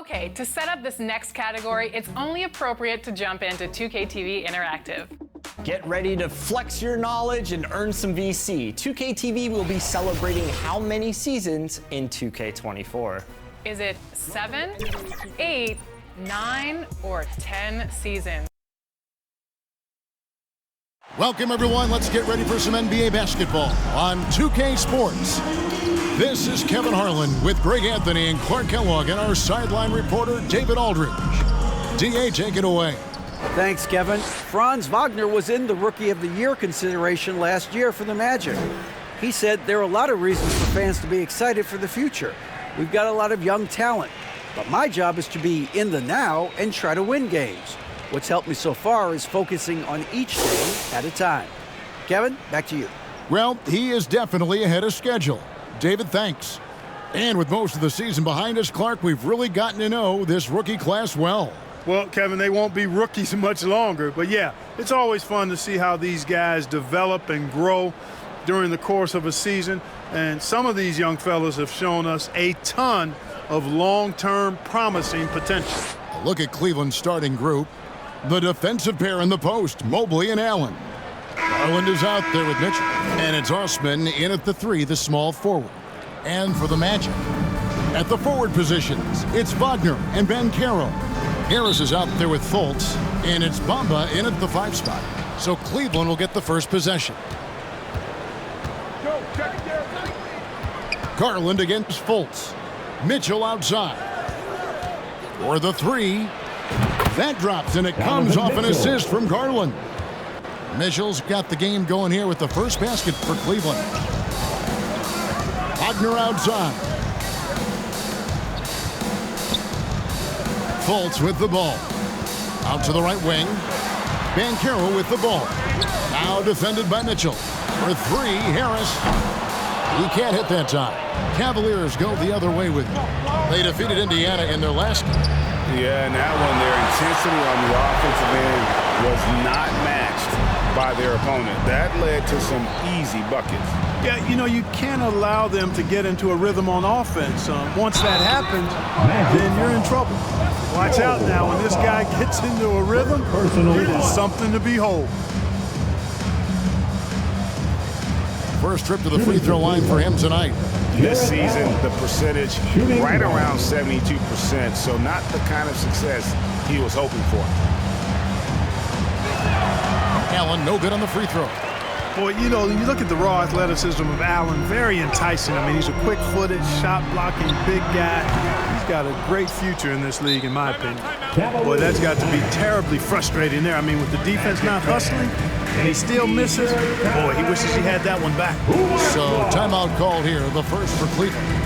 Okay, to set up this next category, it's only appropriate to jump into 2K TV Interactive. Get ready to flex your knowledge and earn some VC. 2K TV will be celebrating how many seasons in 2K24? Is it 7, 8, 9, or 10 seasons? Welcome, everyone. Let's get ready for some NBA basketball on 2K Sports. This is Kevin Harlan with Greg Anthony and Clark Kellogg and our sideline reporter, David Aldridge. DA, take it away. Thanks, Kevin. Franz Wagner was in the Rookie of the Year consideration last year for the Magic. He said there are a lot of reasons for fans to be excited for the future. We've got a lot of young talent, but my job is to be in the now and try to win games. What's helped me so far is focusing on each day at a time. Kevin, back to you. Well, he is definitely ahead of schedule. David, thanks. And with most of the season behind us, Clark, we've really gotten to know this rookie class well. Well, Kevin, they won't be rookies much longer. But, yeah, it's always fun to see how these guys develop and grow during the course of a season. And some of these young fellas have shown us a ton of long-term promising potential. A look at Cleveland's starting group. The defensive pair in the post, Mobley and Allen. Garland is out there with Mitchell. And it's Osman in at the 3, the small forward. And for the Magic, at the forward positions, it's Wagner and Banchero. Harris is out there with Fultz, and it's Bamba in at the 5 spot. So Cleveland will get the first possession. Garland against Fultz. Mitchell outside. For the 3. That drops, and it comes off an assist from Garland. Mitchell's got the game going here with the first basket for Cleveland. Wagner outside. Fultz with the ball. Out to the right wing. Banchero with the ball. Now defended by Mitchell. For 3, Harris. He can't hit that time. Cavaliers go the other way with it. They defeated Indiana in their last game. Yeah, and that one, their intensity on the offensive end was not matched by their opponent. That led to some easy buckets. Yeah, you know, you can't allow them to get into a rhythm on offense. Once that happens, then you're in trouble. Watch out now. When this guy gets into a rhythm, it is something to behold. First trip to the free throw line for him tonight. This season, the percentage right around 72%, so not the kind of success he was hoping for. Allen, no good on the free throw. Boy, you know, you look at the raw athleticism of Allen, very enticing. I mean, he's a quick-footed, shot-blocking big guy. He's got a great future in this league, in my opinion. Boy, that's got to be terribly frustrating there. I mean, with the defense not hustling, and he still misses. Boy, he wishes he had that one back. So, timeout called here, the first for Cleveland.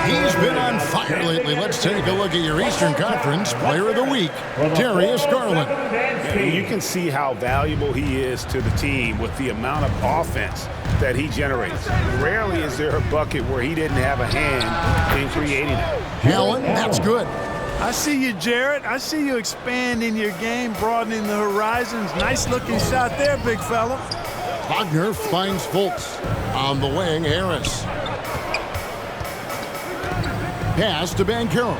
He's been on fire lately. Let's take a look at your Eastern Conference Player of the Week, Darius Garland. And you can see how valuable he is to the team with the amount of offense that he generates. Rarely is there a bucket where he didn't have a hand in creating it. Allen, that's good. I see you, Jarrett. I see you expanding your game, broadening the horizons. Nice-looking shot there, big fella. Wagner finds Fultz. On the wing, Harris. Pass to Banchero.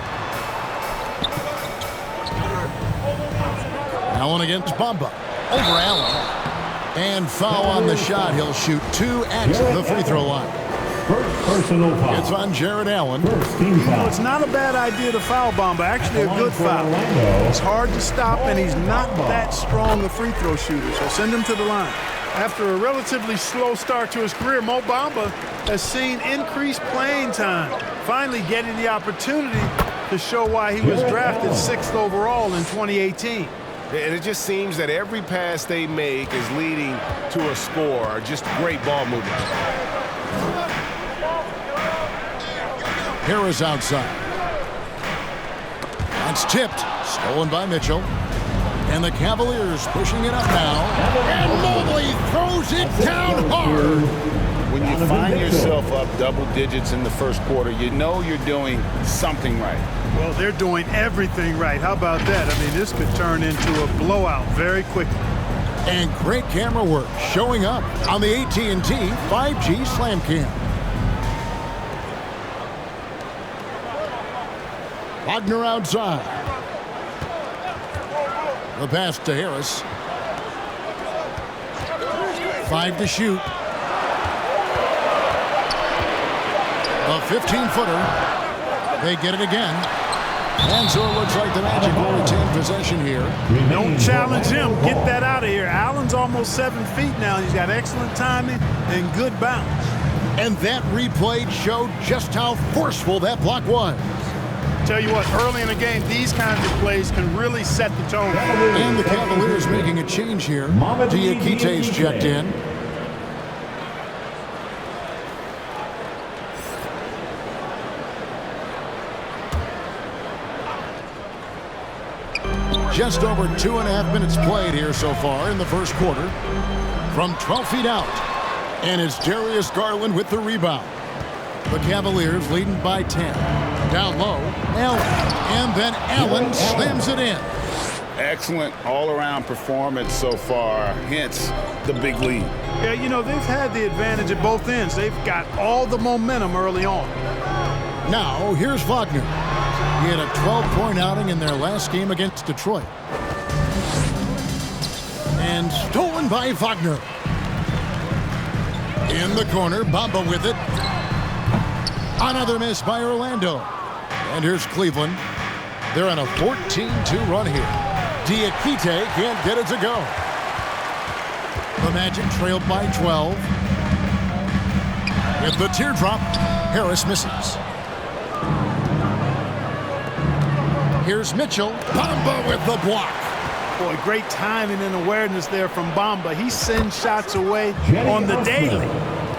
Allen against Bamba. Over Allen. And foul on the shot. He'll shoot 2 at the free throw line. First personal foul. It's on Jared Allen. Well, it's not a bad idea to foul Bamba. Actually, a good foul. It's hard to stop, and he's not that strong a free throw shooter, so send him to the line. After a relatively slow start to his career, Mo Bamba has seen increased playing time, finally getting the opportunity to show why he was drafted 6th overall in 2018. And it just seems that every pass they make is leading to a score, just great ball movement. Harris outside. That's tipped. Stolen by Mitchell. And the Cavaliers pushing it up now. And Mobley throws it down hard. When you find yourself up double digits in the first quarter, you know you're doing something right. Well, they're doing everything right. How about that? I mean, this could turn into a blowout very quickly. And great camera work showing up on the AT&T 5G Slam Cam. Wagner outside. The pass to Harris. 5 to shoot. A 15-footer. They get it again. And so it looks like the Magic will retain possession here. Don't challenge him. Get that out of here. Allen's almost 7 feet now. He's got excellent timing and good bounce. And that replay showed just how forceful that block was. Tell you what, early in the game, these kinds of plays can really set the tone. And the Cavaliers making a change here. Diakite's checked in. Just over 2.5 minutes played here so far in the first quarter. From 12 feet out. And it's Darius Garland with the rebound. The Cavaliers leading by 10. Down low, Allen. And then Allen slams it in. Excellent all-around performance so far, hence the big lead. Yeah, you know, they've had the advantage at both ends. They've got all the momentum early on. Now, here's Wagner. He had a 12-point outing in their last game against Detroit. And stolen by Wagner. In the corner, Bamba with it. Another miss by Orlando. And here's Cleveland. They're on a 14-2 run here. Diakite can't get it to go. The Magic trailed by 12. With the teardrop, Harris misses. Here's Mitchell. Bamba with the block. Boy, great timing and awareness there from Bamba. He sends shots away on the daily.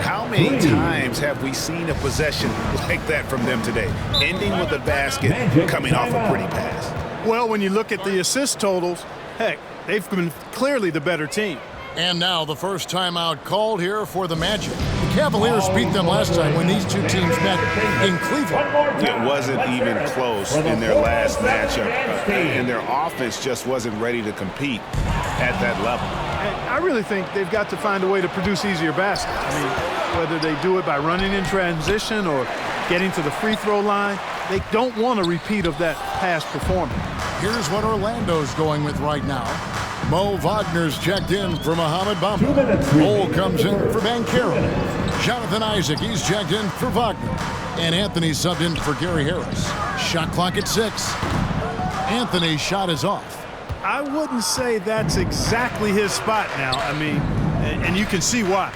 How many times have we seen a possession like that from them today? Ending with a basket, coming off a pretty pass. Well, when you look at the assist totals, heck, they've been clearly the better team. And now the first timeout called here for the Magic. The Cavaliers beat them last time when these two teams met in Cleveland. It wasn't even close in their last matchup, and their offense just wasn't ready to compete at that level. And I really think they've got to find a way to produce easier baskets. I mean, whether they do it by running in transition or getting to the free throw line, they don't want a repeat of that past performance. Here's what Orlando's going with right now. Mo Wagner's checked in for Mohamed Bamba. Cole comes in for Banchero. Jonathan Isaac, he's checked in for Wagner. And Anthony subbed in for Gary Harris. Shot clock at 6. Anthony's shot is off. I wouldn't say that's exactly his spot now. I mean, and you can see why.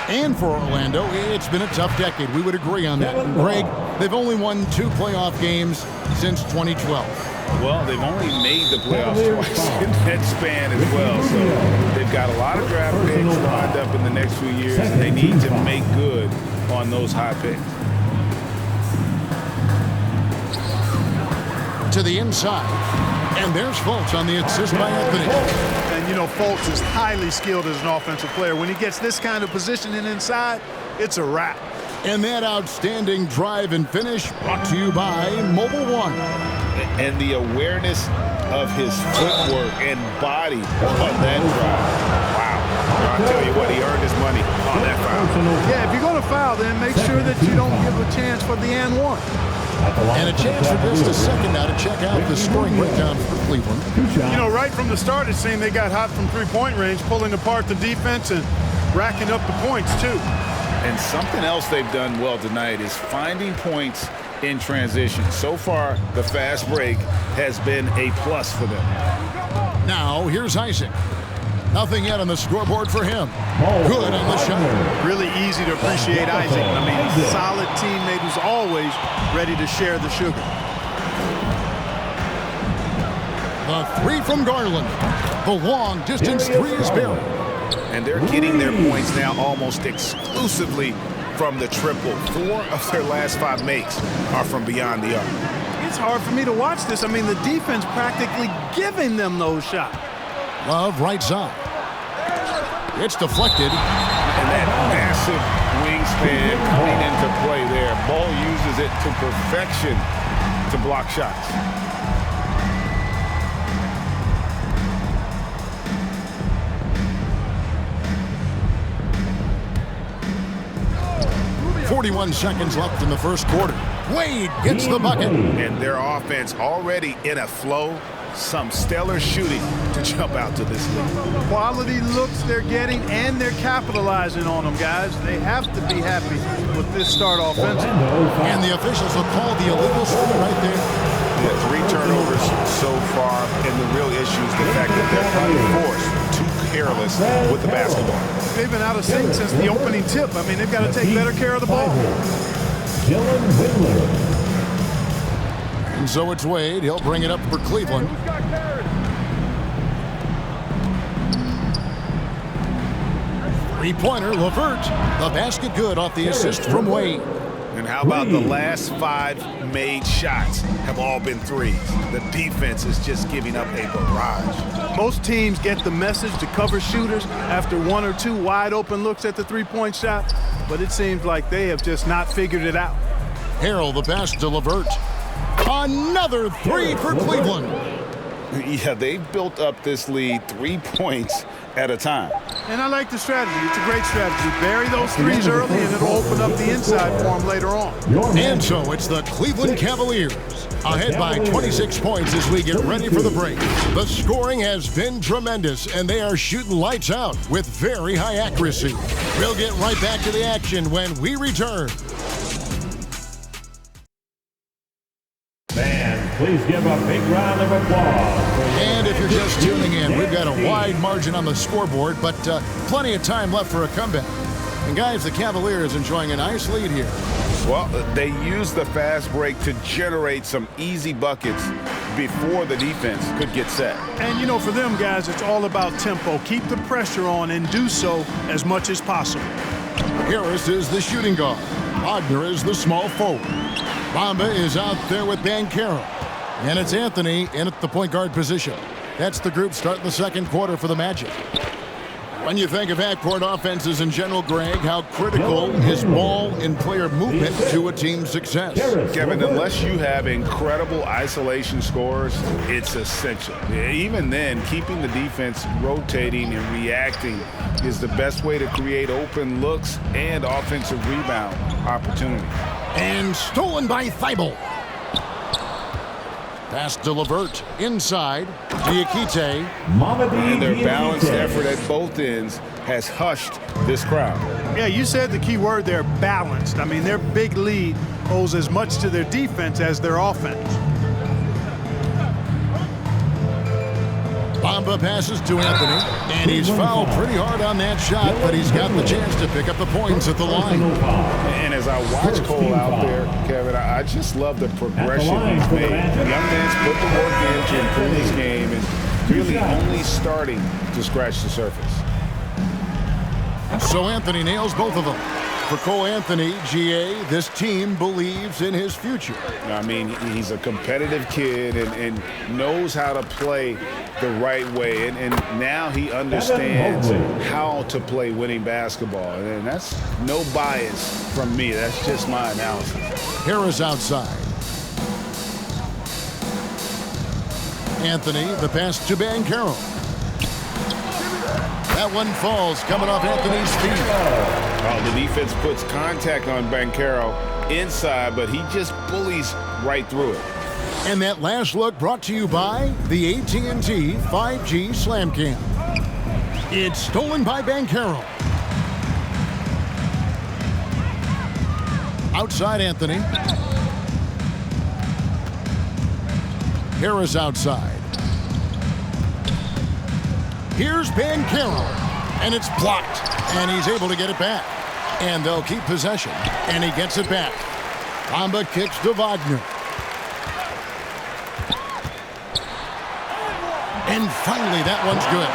And for Orlando, it's been a tough decade. We would agree on that. Greg, they've only won 2 playoff games since 2012. Well, they've only made the playoffs twice in that span as well. So they've got a lot of draft picks lined up in the next few years, and they need to make good on those high picks. To the inside. And there's Fultz on the assist by Anthony. And, you know, Fultz is highly skilled as an offensive player. When he gets this kind of positioning inside, it's a wrap. And that outstanding drive and finish brought to you by Mobile One. And the awareness of his footwork and body on that drive. Wow. I'll tell you what, he earned his money on that foul. Yeah, if you're going to foul, then make sure that you don't give a chance for the and one. And a chance for just a second now to check out the scoring breakdown for Cleveland. You know, right from the start, it seemed they got hot from three-point range, pulling apart the defense and racking up the points, too. And something else they've done well tonight is finding points in transition. So far, the fast break has been a plus for them. Now, here's Isaac. Nothing yet on the scoreboard for him. Good on the shot. Really easy to appreciate Isaac. I mean, he's a solid teammate who's always ready to share the sugar. The 3 from Garland. The long distance 3 is buried. And they're getting their points now almost exclusively from the triple. 4 of their last 5 makes are from beyond the arc. It's hard for me to watch this. I mean, the defense practically giving them those shots. Love right side. It's deflected. And that massive wingspan coming into play there. Ball uses it to perfection to block shots. .41 seconds left in the first quarter. Wade gets the bucket. And their offense already in a flow. Some stellar shooting to jump out to this league. Quality looks they're getting, and they're capitalizing on them, guys. They have to be happy with this start offensively. And the officials will call the illegal screen right there. Yeah, 3 turnovers so far, and the real issue is the fact that they're unforced, too careless with the basketball. They've been out of sync since the opening tip. I mean, they've got to take better care of the ball. And so it's Wade. He'll bring it up for Cleveland. Three-pointer, LeVert. The basket good off the assist from Wade. And how about the last 5 made shots have all been threes? The defense is just giving up a barrage. Most teams get the message to cover shooters after 1 or 2 wide open looks at the three-point shot, but it seems like they have just not figured it out. Harrell, the pass to LeVert. Another 3 for Cleveland. Yeah, they've built up this lead 3 points at a time. And I like the strategy. It's a great strategy. Bury those threes early, and it'll open up the inside for them later on. And so it's the Cleveland Cavaliers ahead by 26 points as we get ready for the break. The scoring has been tremendous, and they are shooting lights out with very high accuracy. We'll get right back to the action when we return. Fans, please give a big round of applause. And if you're just tuning in, we've got a wide margin on the scoreboard, but plenty of time left for a comeback. And guys, the Cavaliers enjoying a nice lead here. Well, they used the fast break to generate some easy buckets before the defense could get set. And, you know, for them, guys, it's all about tempo. Keep the pressure on and do so as much as possible. Harris is the shooting guard. Wagner is the small forward. Bamba is out there with Banchero. And it's Anthony in at the point guard position. That's the group starting the second quarter for the Magic. When you think of half-court offenses in general, Greg, how critical is ball and player movement to a team's success? Kevin, unless you have incredible isolation scores, it's essential. Even then, keeping the defense rotating and reacting is the best way to create open looks and offensive rebound opportunities. And stolen by Thibault. Pass to LeVert. Inside. Diakite. And their balanced effort at both ends has hushed this crowd. Yeah, you said the key word there, balanced. I mean, their big lead owes as much to their defense as their offense. Bamba passes to Anthony, and he's fouled pretty hard on that shot, but he's got the chance to pick up the points at the line. And as I watch Cole out there, Kevin, I just love the progression he's made. The young man's put the work in to improve his game and really only starting to scratch the surface. So Anthony nails both of them. For Cole Anthony, GA, this team believes in his future. I mean, he's a competitive kid and knows how to play the right way. And now he understands how to play winning basketball. And that's no bias from me. That's just my analysis. Harris outside. Anthony, the pass to Banchero. That one falls, coming off Anthony's feet. The defense puts contact on Banchero inside, but he just bullies right through it. And that last look brought to you by the AT&T 5G Slam Cam. It's stolen by Banchero. Outside Anthony. Harris outside. Here's Banchero, and it's blocked, and he's able to get it back. And they'll keep possession, and he gets it back. Bamba kicks to Wagner. And finally, that one's good.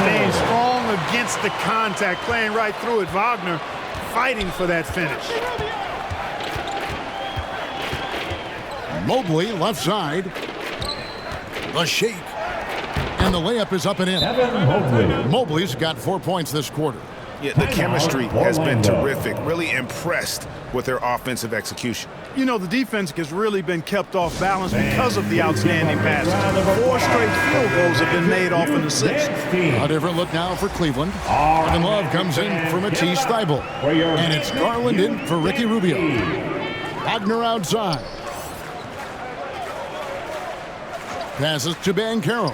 Staying strong against the contact, playing right through it. Wagner fighting for that finish. Mobley left side. The shake. And the layup is up and in. Mobley's got 4 points this quarter. Yeah, the chemistry has been terrific. Really impressed with their offensive execution. You know, the defense has really been kept off balance because of the outstanding passes. 4 straight field goals have been made off an assist. A different look now for Cleveland. Kevin Love comes in for Matisse Thybulle. And it's Garland in for Ricky Rubio. Wagner outside. Passes to Banchero.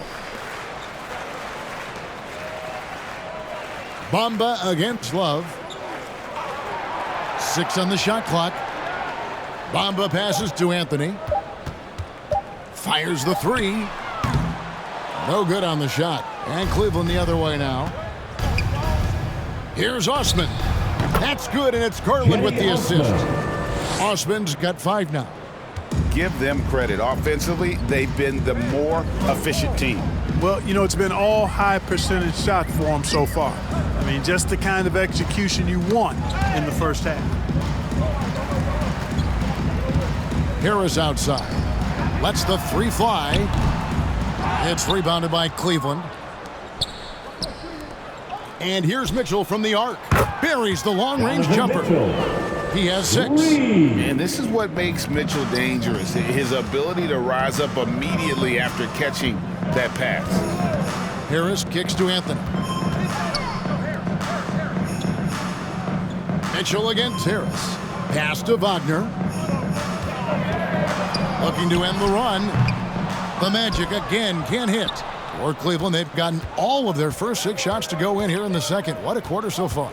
Bamba against Love. 6 on the shot clock. Bamba passes to Anthony. Fires the 3. No good on the shot. And Cleveland the other way now. Here's Osman. That's good, and it's Garland with the assist. Osman's got 5 now. Give them credit. Offensively, they've been the more efficient team. Well, you know, it's been all high percentage shots for them so far. I mean, just the kind of execution you want in the first half. Harris outside. Lets the 3 fly. It's rebounded by Cleveland. And here's Mitchell from the arc. Buries the long-range jumper. He has 6. And this is what makes Mitchell dangerous. His ability to rise up immediately after catching that pass. Harris kicks to Anthony. Mitchell against Harris. Pass to Wagner. Looking to end the run. The Magic again can't hit. For Cleveland, they've gotten all of their first 6 shots to go in here in the second. What a quarter so far.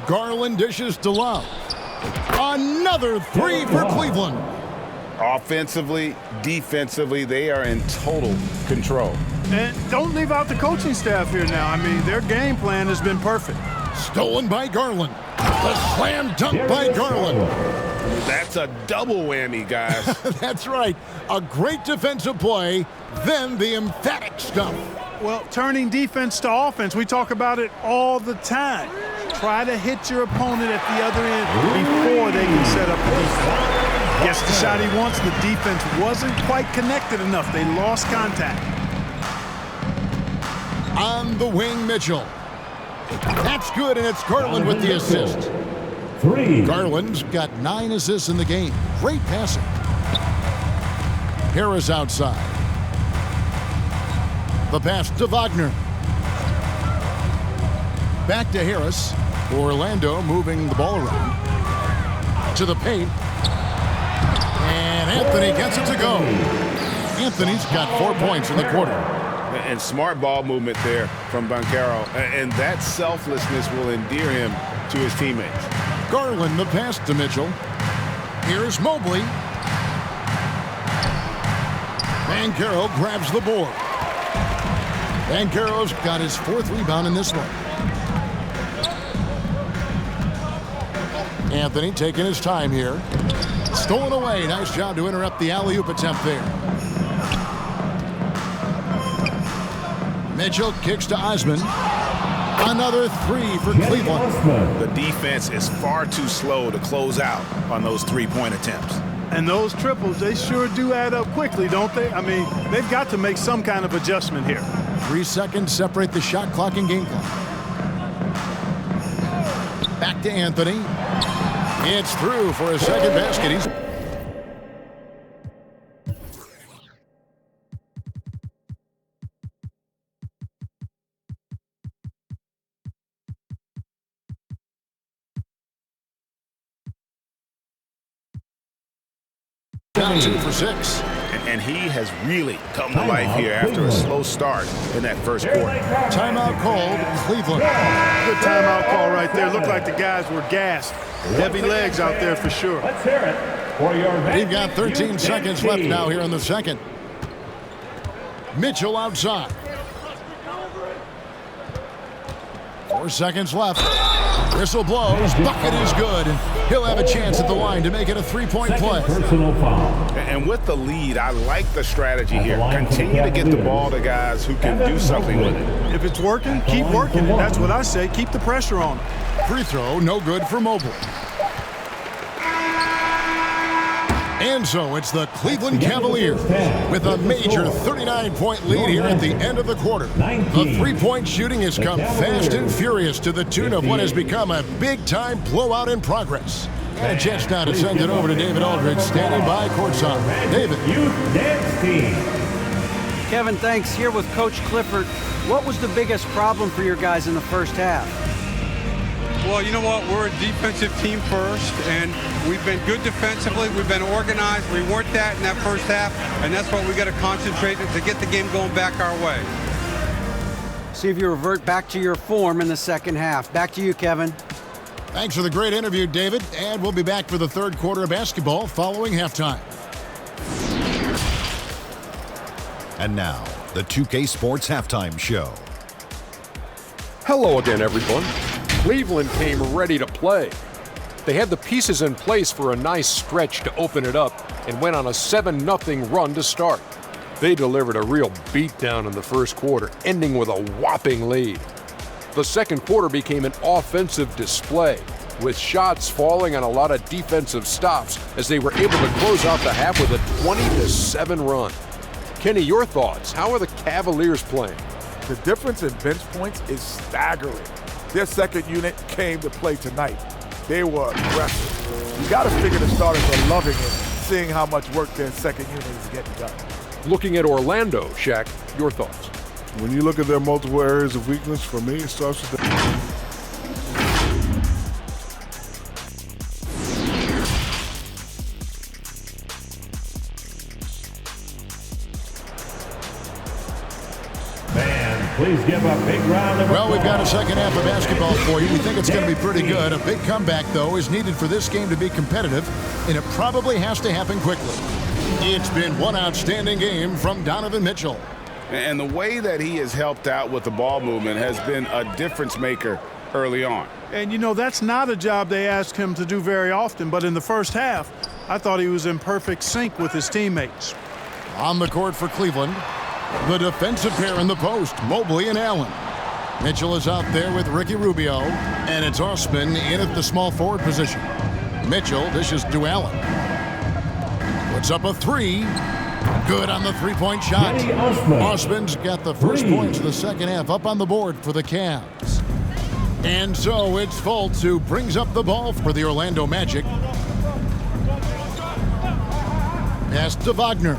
Garland dishes to Love. Another 3 for Cleveland. Offensively, defensively, they are in total control. And don't leave out the coaching staff here now. I mean, their game plan has been perfect. Stolen by Garland. The slam dunk by Garland. That's a double whammy, guys. That's right. A great defensive play, then the emphatic stuff. Well, turning defense to offense, we talk about it all the time. Try to hit your opponent at the other end before they can set up the defense. Gets the shot he wants. The defense wasn't quite connected enough. They lost contact. On the wing, Mitchell. That's good, and it's Garland with the assist. 3. Garland's got 9 assists in the game. Great passing. Harris outside. The pass to Wagner. Back to Harris. Orlando moving the ball around. To the paint. And Anthony gets it to go. Anthony's got 4 points in the quarter. And smart ball movement there from Banchero. And that selflessness will endear him to his teammates. Garland the pass to Mitchell. Here's Mobley. Banchero grabs the board. Banchero's got his 4th rebound in this one. Anthony taking his time here. Stolen away. Nice job to interrupt the alley-oop attempt there. Mitchell kicks to Osman. Another 3 for Cleveland. The defense is far too slow to close out on those 3-point attempts. And those triples, they sure do add up quickly, don't they? I mean, they've got to make some kind of adjustment here. 3 seconds separate the shot clock and game clock. Back to Anthony. It's through for a second basket. He's down 2 for 6. And he has really come to life here after a slow start in that first quarter. Timeout called, Cleveland. Good timeout call right there. Looked like the guys were gassed. Heavy legs out there for sure. Let's hear it for your We've got 13 seconds left now here in the second. Mitchell outside. 4 seconds left. Whistle blows. Bucket is good. He'll have a chance at the line to make it a 3-point play. Personal foul. And with the lead, I like the strategy here. Continue to get the ball to guys who can do something with it. If it's working, keep working it. That's what I say. Keep the pressure on him. Free throw, no good for Mobley. And so it's the Cleveland Cavaliers with a major 39-point lead here at the end of the quarter. The three-point shooting has come fast and furious to the tune of what has become a big-time blowout in progress. And a chance now to send it over to David Aldridge, standing by courtside. David. Youth dance team. Kevin, thanks. Here with Coach Clifford. What was the biggest problem for your guys in the first half? Well, you know what? We're a defensive team first, and we've been good defensively. We've been organized. We weren't that in that first half, and that's what we got to concentrate to get the game going back our way. See if you revert back to your form in the second half. Back to you, Kevin. Thanks for the great interview, David. And we'll be back for the third quarter of basketball following halftime. And now, the 2K Sports Halftime Show. Hello again, everyone. Cleveland came ready to play. They had the pieces in place for a nice stretch to open it up and went on a 7-0 run to start. They delivered a real beatdown in the first quarter, ending with a whopping lead. The second quarter became an offensive display, with shots falling on a lot of defensive stops as they were able to close out the half with a 20-7 run. Kenny, your thoughts? How are the Cavaliers playing? The difference in bench points is staggering. Their second unit came to play tonight. They were aggressive. You got to figure the starters are loving it, seeing how much work their second unit is getting done. Looking at Orlando, Shaq, your thoughts? When you look at their multiple areas of weakness, for me, it starts with the... Please give a big round of applause. Well, we've got a second half of basketball for you. We think it's going to be pretty good. A big comeback, though, is needed for this game to be competitive, and it probably has to happen quickly. It's been one outstanding game from Donovan Mitchell. And the way that he has helped out with the ball movement has been a difference maker early on. And, you know, that's not a job they ask him to do very often, but in the first half, I thought he was in perfect sync with his teammates. On the court for Cleveland, the defensive pair in the post, Mobley and Allen. Mitchell is out there with Ricky Rubio, and it's Osman in at the small forward position. Mitchell dishes to Allen. Puts up a three. Good on the three-point shot. Osman's got the first points of the second half up on the board for the Cavs. And so it's Fultz who brings up the ball for the Orlando Magic. Pass to Wagner.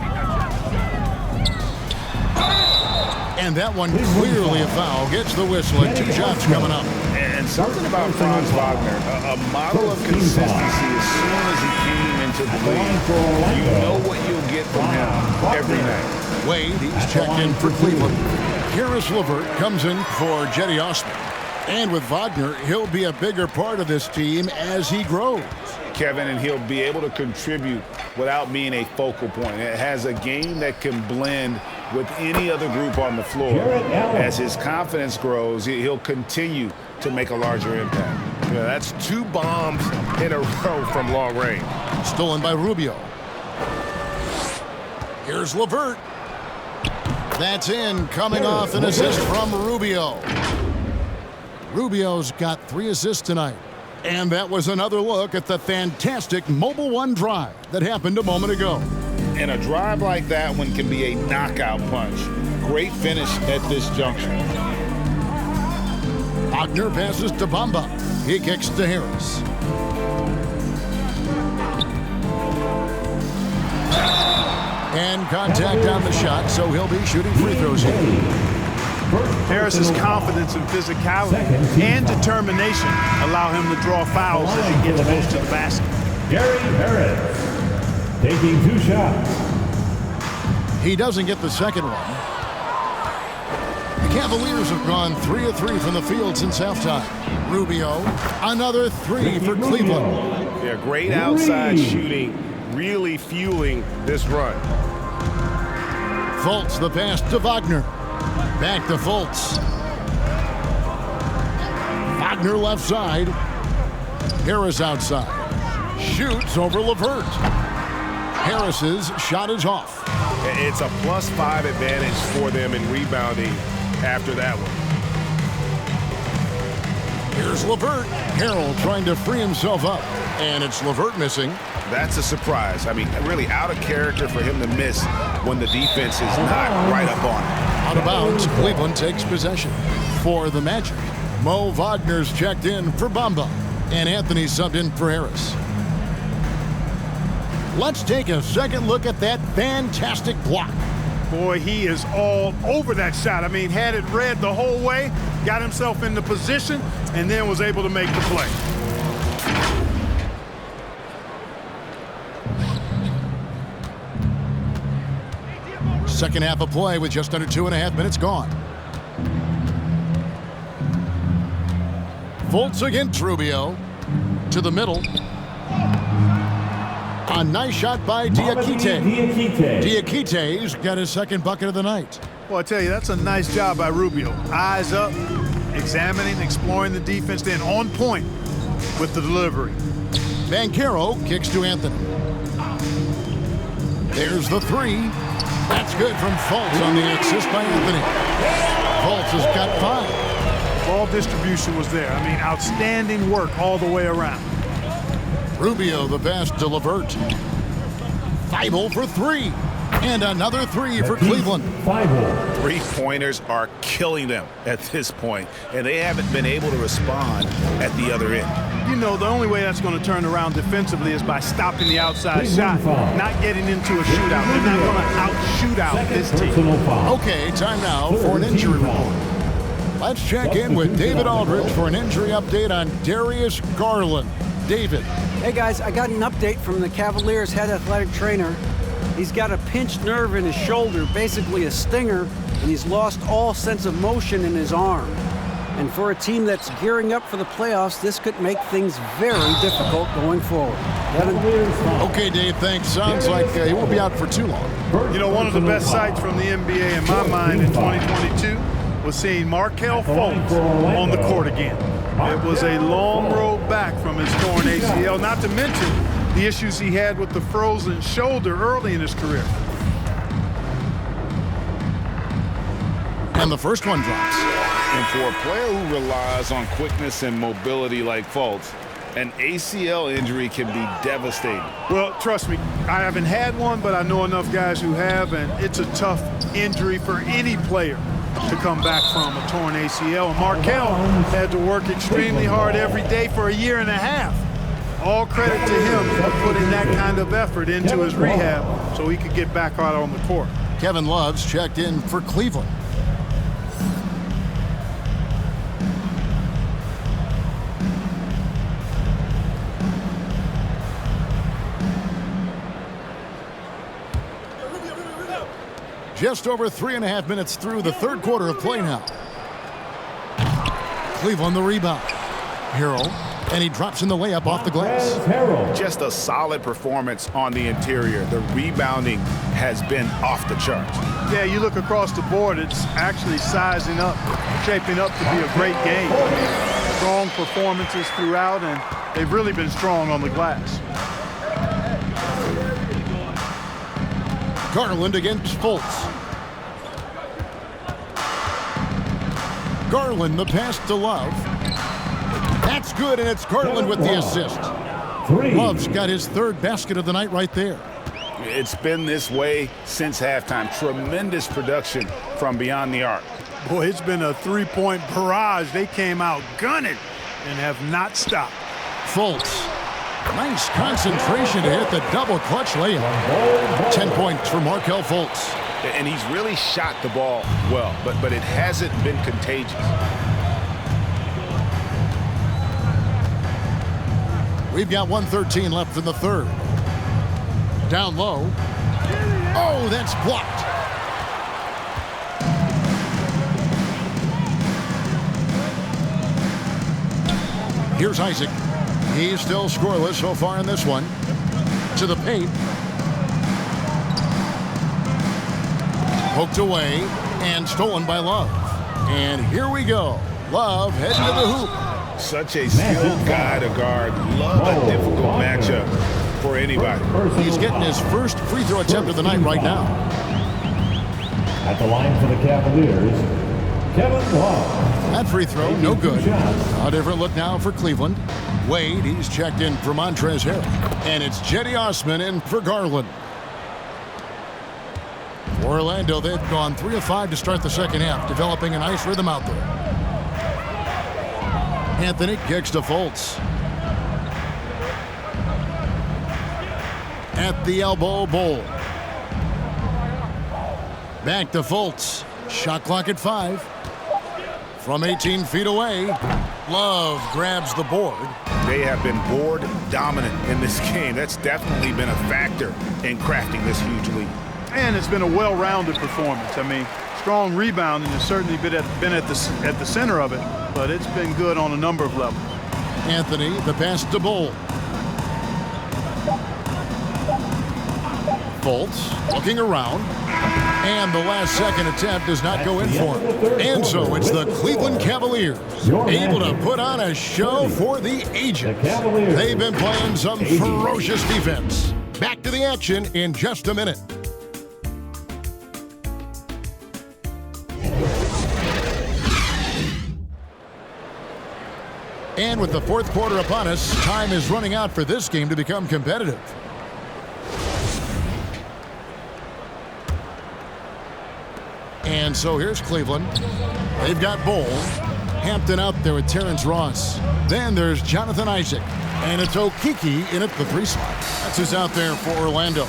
And that one clearly a foul. Gets the whistle and 2 shots coming up. And something about Franz Wagner, a model of consistency. As soon as he came into the league, you know what you'll get from him every night. Wade, he's checked in for Cleveland. Karis LeVert comes in for Jetty Osman. And with Wagner, he'll be a bigger part of this team as he grows. Kevin, and he'll be able to contribute without being a focal point. It has a game that can blend with any other group on the floor. As his confidence grows, he'll continue to make a larger impact. Yeah, that's 2 bombs in a row from long range. Stolen by Rubio. Here's LeVert. That's in, coming off an assist from Rubio. Rubio's got 3 assists tonight. And that was another look at the fantastic Mobile One drive that happened a moment ago. And a drive like that one can be a knockout punch. Great finish at this junction. Wagner passes to Bamba. He kicks to Harris. And contact on the shot, so he'll be shooting free throws here. Harris's confidence and physicality and determination allow him to draw fouls as he gets close to the basket. Gary Harris taking 2 shots. He doesn't get the second one. The Cavaliers have gone 3 of 3 from the field since halftime. Rubio, another 3 for Cleveland. Yeah, great outside shooting, really fueling this run. Fultz the pass to Wagner. Back to Fultz. Wagner left side. Harris outside. Shoots over LeVert. Harris's shot is off. It's a +5 advantage for them in rebounding after that one. Here's LeVert. Harrell trying to free himself up. And it's LeVert missing. That's a surprise. I mean, really out of character for him to miss when the defense is not right up on him. Out of bounds, Cleveland takes possession. For the Magic, Mo Wagner's checked in for Bamba. And Anthony subbed in for Harris. Let's take a second look at that fantastic block. Boy, he is all over that shot. I mean, had it read the whole way, got himself into position, and then was able to make the play. Second half of play with just under 2.5 minutes gone. Fultz against Rubio. To the middle. A nice shot by Diakite. Diakite's got his second bucket of the night. Well, I tell you, that's a nice job by Rubio. Eyes up, examining, exploring the defense, then on point with the delivery. Banchero kicks to Anthony. There's the three. That's good from Fultz on the assist by Anthony. Fultz has got 5. Ball distribution was there. I mean, outstanding work all the way around. Rubio the pass to LeVert. Thibault for 3. And another 3 for Cleveland. Three-pointers are killing them at this point, and they haven't been able to respond at the other end. You know, the only way that's going to turn around defensively is by stopping the outside shot, not getting into a shootout. They're not going to out-shoot out this team. Okay, time now for an injury report. Let's check in with David Aldridge for an injury update on Darius Garland. David. Hey guys, I got an update from the Cavaliers head athletic trainer. He's got a pinched nerve in his shoulder, basically a stinger, and he's lost all sense of motion in his arm. And for a team that's gearing up for the playoffs, this could make things very difficult going forward. Kevin? Okay, Dave, thanks. Sounds like he won't be out for too long. You know, one of the best sights from the NBA in my mind in 2022 was seeing Markelle Fultz on the court again. It was a long road back from his torn ACL, not to mention the issues he had with the frozen shoulder early in his career. And the first one drops. And for a player who relies on quickness and mobility like Fultz, an ACL injury can be devastating. Well, trust me, I haven't had one, but I know enough guys who have, and it's a tough injury for any player to come back from a torn ACL. And Markelle had to work extremely hard every day for a year and a half. All credit to him for putting that kind of effort into his rehab so he could get back out on the court. Kevin Love's checked in for Cleveland. Just over 3.5 minutes through the third quarter of play now. Cleveland the rebound. Harrell, and he drops in the layup off the glass. Just a solid performance on the interior. The rebounding has been off the charts. Yeah, you look across the board, it's actually sizing up, shaping up to be a great game. Strong performances throughout, and they've really been strong on the glass. Garland against Fultz. Garland the pass to Love. That's good, and it's Garland with the assist. Love's got his third basket of the night right there. It's been this way since halftime. Tremendous production from beyond the arc. Boy, it's been a three-point barrage. They came out gunning and have not stopped. Fultz. Nice concentration to hit the double clutch layup. 10 points for Markelle Fultz. And he's really shot the ball well, but it hasn't been contagious. We've got 1:13 left in the third. Down low. Oh, that's blocked. Here's Isaac. He's still scoreless so far in this one. To the paint. Poked away and stolen by Love. And here we go. Love heading to the hoop. Such a skilled guy to guard. Love a difficult matchup for anybody. He's getting his first free throw attempt of the night right now. At the line for the Cavaliers, Kevin Love. That free throw, no good. A different look now for Cleveland. Wade, he's checked in for Montrezl Harrell. And it's Cedi Osman in for Garland. For Orlando, they've gone 3 of 5 to start the second half, developing a nice rhythm out there. Anthony kicks to Fultz. At the elbow, Bowl. Back to Fultz. Shot clock at 5. From 18 feet away, Love grabs the board. They have been board dominant in this game. That's definitely been a factor in crafting this huge lead. And it's been a well-rounded performance. I mean, strong rebounding has certainly been at the center of it, but it's been good on a number of levels. Anthony, the pass to Bull. Fultz looking around, and the last second attempt does not go in for him. And so it's the Cleveland Cavaliers able to put on a show for the ages. They've been playing some ferocious defense. Back to the action in just a minute. And with the fourth quarter upon us, time is running out for this game to become competitive. And so here's Cleveland. They've got Bull. Hampton out there with Terrence Ross. Then there's Jonathan Isaac. And it's Okeke in at the 3 slot. That's who's out there for Orlando.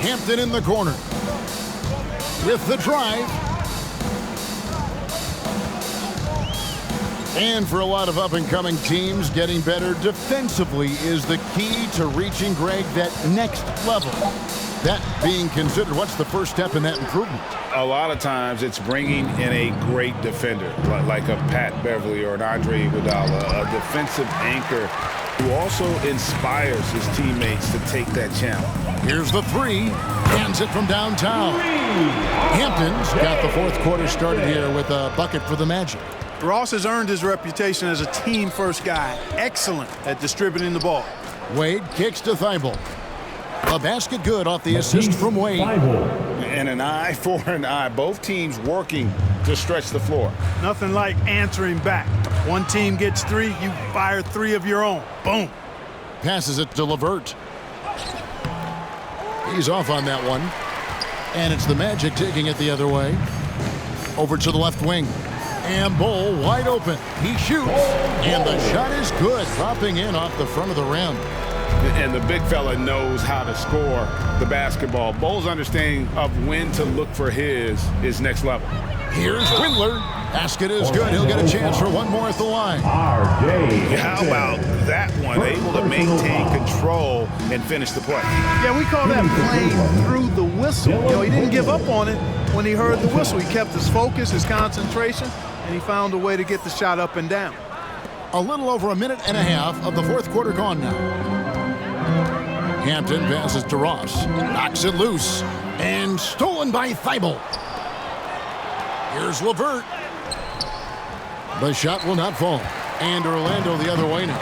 Hampton in the corner. With the drive. And for a lot of up-and-coming teams, getting better defensively is the key to reaching, Greg, that next level. That being considered, what's the first step in that improvement? A lot of times it's bringing in a great defender, like a Pat Beverly or an Andre Iguodala, a defensive anchor who also inspires his teammates to take that challenge. Here's the 3. Hands it from downtown. Hampton's got the fourth quarter started here with a bucket for the Magic. Ross has earned his reputation as a team-first guy. Excellent at distributing the ball. Wade kicks to Thibault. A basket good off the assist from Wade. And an eye for an eye. Both teams working to stretch the floor. Nothing like answering back. One team gets 3, you fire 3 of your own. Boom. Passes it to LeVert. He's off on that one. And it's the Magic taking it the other way. Over to the left wing. And Bull wide open. He shoots. And the shot is good. Dropping in off the front of the rim. And the big fella knows how to score the basketball. Bull's understanding of when to look for his is next level. Here's Windler. Basket is good. He'll get a chance for one more at the line. How about that one? Able to maintain control and finish the play. Yeah, we call that playing through the whistle. You know, he didn't give up on it when he heard the whistle. He kept his focus, his concentration, and he found a way to get the shot up and down. A little over a minute and a half of the fourth quarter gone now. Hampton passes to Ross. Knocks it loose. And stolen by Thibault. Here's LeVert. The shot will not fall. And Orlando the other way now.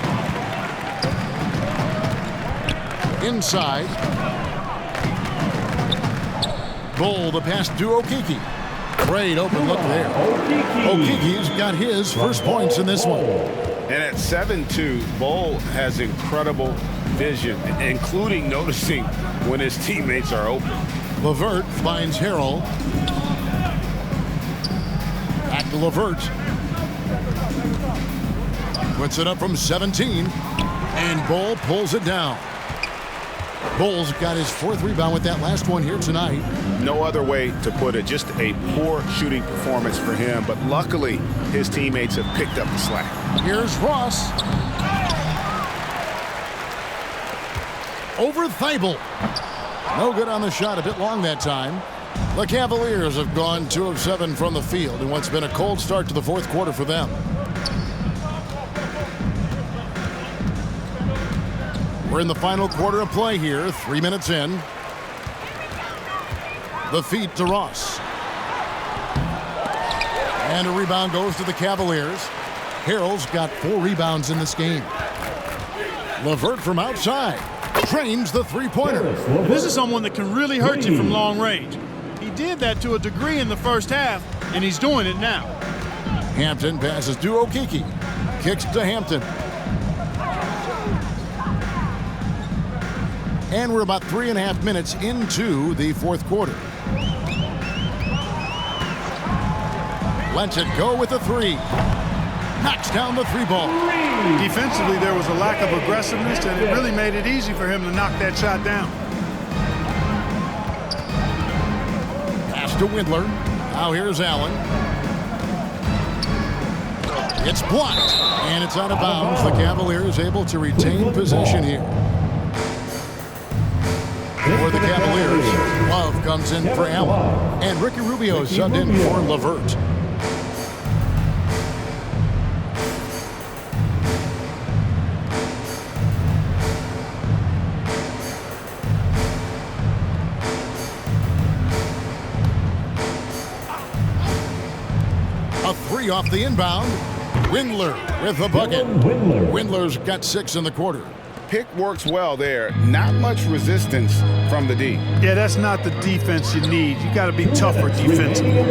Inside. Bull, the pass to Okeke. Great open look there. Okeke's got his first points in this one. And at 7-2, Bull has incredible vision, including noticing when his teammates are open. LeVert finds Harrell. Back to LeVert. Puts it up from 17. And Bull pulls it down. Bull's got his 4th rebound with that last one here tonight. No other way to put it. Just a poor shooting performance for him. But luckily, his teammates have picked up the slack. Here's Ross. Over Thibault. No good on the shot. A bit long that time. The Cavaliers have gone 2 of 7 from the field in what's been a cold start to the fourth quarter for them. We're in the final quarter of play here, 3 minutes in. The feed to Ross. And a rebound goes to the Cavaliers. Harrell's got 4 rebounds in this game. LeVert from outside. Trains the three-pointer. This is someone that can really hurt you from long range. He did that to a degree in the first half, and he's doing it now. Hampton passes to Okeke. Kicks to Hampton. And we're about 3.5 minutes into the fourth quarter. Lets it go with a 3. Knocks down the 3 ball. Defensively, there was a lack of aggressiveness, and it really made it easy for him to knock that shot down. to Windler. Now here's Allen. It's blocked, and it's out of bounds. The Cavaliers able to retain possession here. For the Cavaliers, Love comes in for Allen, and Ricky Rubio subbed in for LeVert. A three off the inbound. Windler with the bucket. Windler's got 6 in the quarter. Pick works well there. Not much resistance from the D. Yeah, that's not the defense you need. You got to be tougher defensively.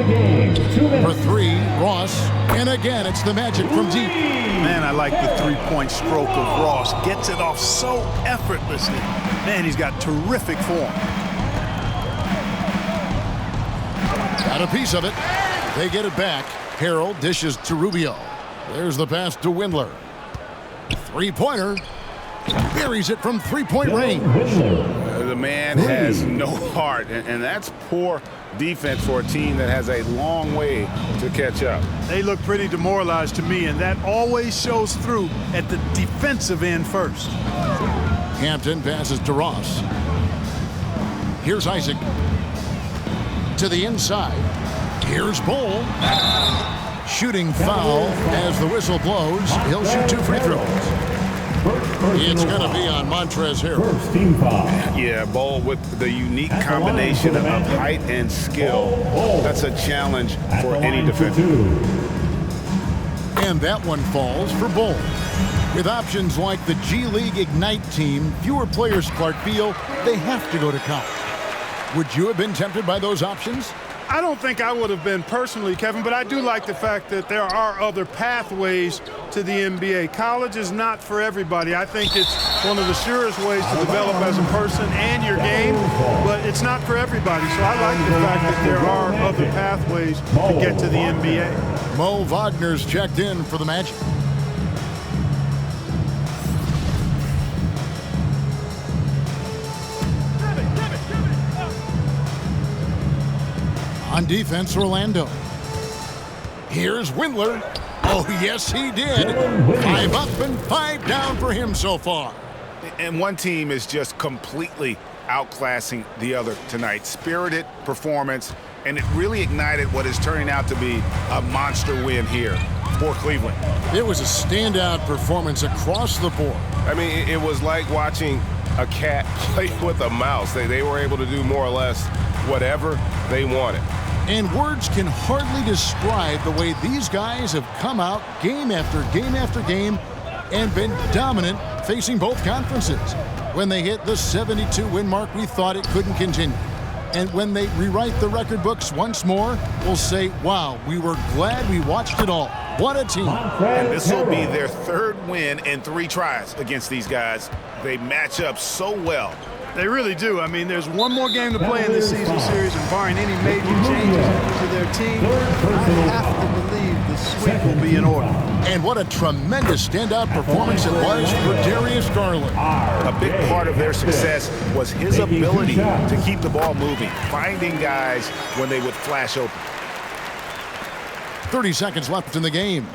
For 3, Ross. And again, it's the Magic from deep. Man, I like the three-point stroke of Ross. Gets it off so effortlessly. Man, he's got terrific form. Got a piece of it. They get it back. Harrell dishes to Rubio. There's the pass to Windler. Three-pointer. Buries it from three-point range. The man has no heart, and that's poor defense for a team that has a long way to catch up. They look pretty demoralized to me, and that always shows through at the defensive end first. Hampton passes to Ross. Here's Isaac. To the inside. Here's Bull. Shooting foul as the whistle blows. He'll shoot 2 free throws. It's going to be on Montrezl Harrell. Yeah, Bull with the unique combination of height and skill. That's a challenge for any defender. And that one falls for Bull. With options like the G League Ignite team, fewer players Clark feel they have to go to college. Would you have been tempted by those options? I don't think I would have been personally, Kevin, but I do like the fact that there are other pathways to the NBA. College is not for everybody. I think it's one of the surest ways to develop as a person and your game, but it's not for everybody. So I like the fact that there are other pathways to get to the NBA. Mo Wagner's checked in for the Magic. On defense, Orlando. Here's Windler. Oh, yes, he did. 5 up and 5 down for him so far. And one team is just completely outclassing the other tonight. Spirited performance, and it really ignited what is turning out to be a monster win here for Cleveland. It was a standout performance across the board. I mean, it was like watching a cat play with a mouse. They were able to do more or less whatever they wanted. And words can hardly describe the way these guys have come out game after game after game and been dominant facing both conferences. When they hit the 72-win mark, we thought it couldn't continue. And when they rewrite the record books once more, we'll say, wow, we were glad we watched it all. What a team. And this will be their 3rd win in 3 tries against these guys. They match up so well. They really do. I mean, there's one more game to play in this season series, and barring any major changes to their team, I have to believe the sweep will be in order. And what a tremendous standout performance it was for Darius Garland. A big part of their success was his ability to keep the ball moving, finding guys when they would flash open. 30 seconds left in the game.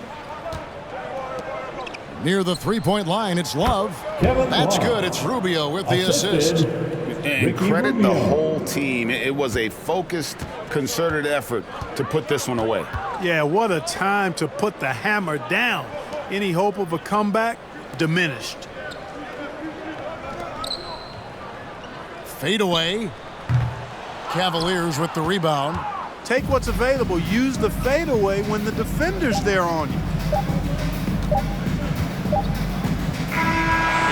Near the three-point line, it's Love. That's good. It's Rubio with the assist. And credit the whole team. It was a focused, concerted effort to put this one away. Yeah, what a time to put the hammer down. Any hope of a comeback diminished. Fade away. Cavaliers with the rebound. Take what's available. Use the fadeaway when the defender's there on you.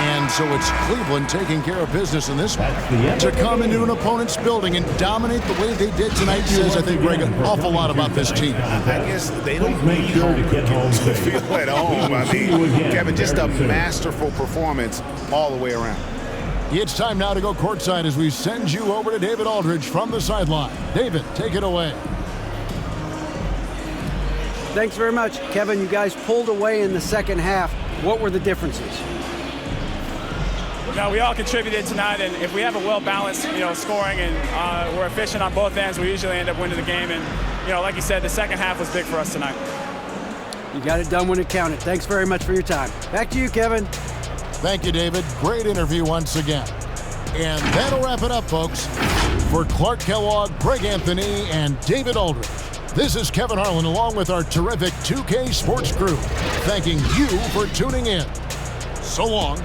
And so it's Cleveland taking care of business in this one. To come into an opponent's building and dominate the way they did tonight says, I think, Greg, an awful lot about this team. I guess they don't need home cooking to feel at home. I mean, Kevin, just a masterful performance all the way around. It's time now to go courtside as we send you over to David Aldridge from the sideline. David, take it away. Thanks very much. Kevin, you guys pulled away in the second half. What were the differences? we all contributed tonight, and if we have a well-balanced, scoring and we're efficient on both ends, we usually end up winning the game. And, like you said, the second half was big for us tonight. You got it done when it counted. Thanks very much for your time. Back to you, Kevin. Thank you, David. Great interview once again. And that'll wrap it up, folks. For Clark Kellogg, Greg Anthony, and David Aldridge, this is Kevin Harlan along with our terrific 2K Sports crew, thanking you for tuning in. So long.